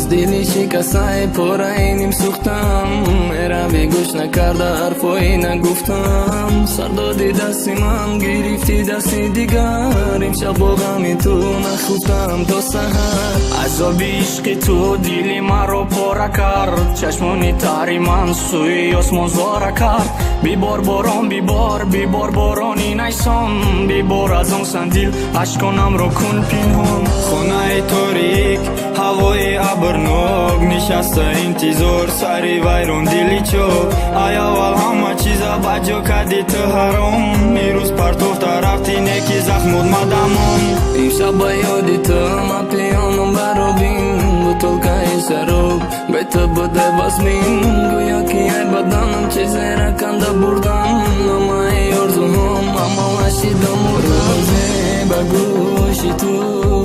از دلی شکسته پاره‌ایم سوختم، میروی گوش نکرده حرفایی نگفتم. سر دادی دستی من گرفتی دستی دیگر، امشب با غم تو نخوفتم تا سحر. عذاب عشق تو دلی مرا پاره کرد، چشمانی تاری من سوی آسمان زاره کرد. بیبار باران بیبار بارانی نیسان، بیبار از آن سندیل اشکانم را کن پنهان. خونه تاریک هوای ابرناک، نشسته انتظار سری ویران دلی چوب. ای اول همه چیزا بجا کردی تو حرام، میروز پرتوفته رفتی نیکی زخمود مدمان. امشب با یادی تو ما پیانم برابین، بطلقه شراب به تو بوده بزمین. گویا که ای بدنم چیزی را کنده بردم، اما ای آرزوهام اما نشیدم روزی به گوشی تو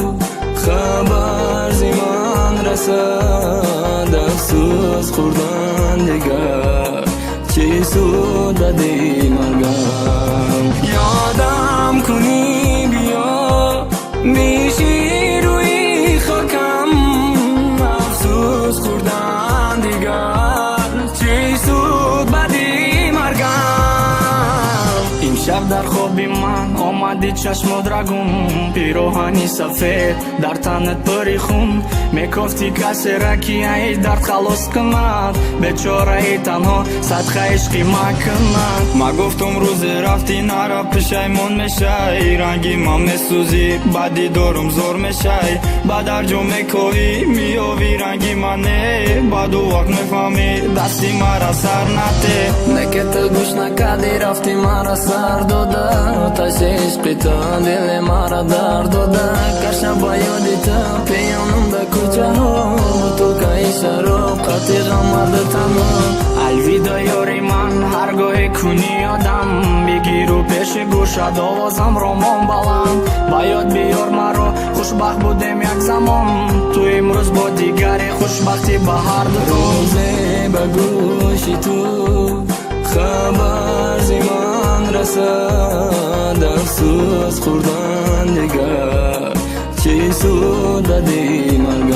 خبر زمان رسد. افسوس خوردن دیگر چی سود دادی مرگم. یادم کنی بیا میشی روی خاکم، افسوس خوردن دیگر چی سود بدی مرگم. امشب در خواب من آمدی چشم درگون، پیراهنی سفید در تنت پریخون. میگفتی کسی را که ای درد خلاص کند، بیچاره تنها صدقه عشقی مکند. ما گفتم روز رفتی نرا پشیمون میشی، رنگی ما میسوزی بعدی دارم زور میشی. بعد هر جو میکوی میوی رنگی منه، بعد او وقت میفهمی دستی مرا سر نته. نکه تو گوش نکردی رفتی مرا سر داده، آتش عشقی تو دل مرا درد داده. کشم با یادی تو پیانم به کجا ها، تو که شراب قطعی غمرد تمام. الویدا یاری من هرگاه کنی آدم، بگیرو پیش گوشت آوازم رامان بلند. باید بیار مرا خوشبخت بودیم یک زمان، تو امروز با دیگری خوشبختی به هر دو. روزی به گوشی تو خبر زمان رسد، افسوس خوردن دیگر چی سود دادی مرگم.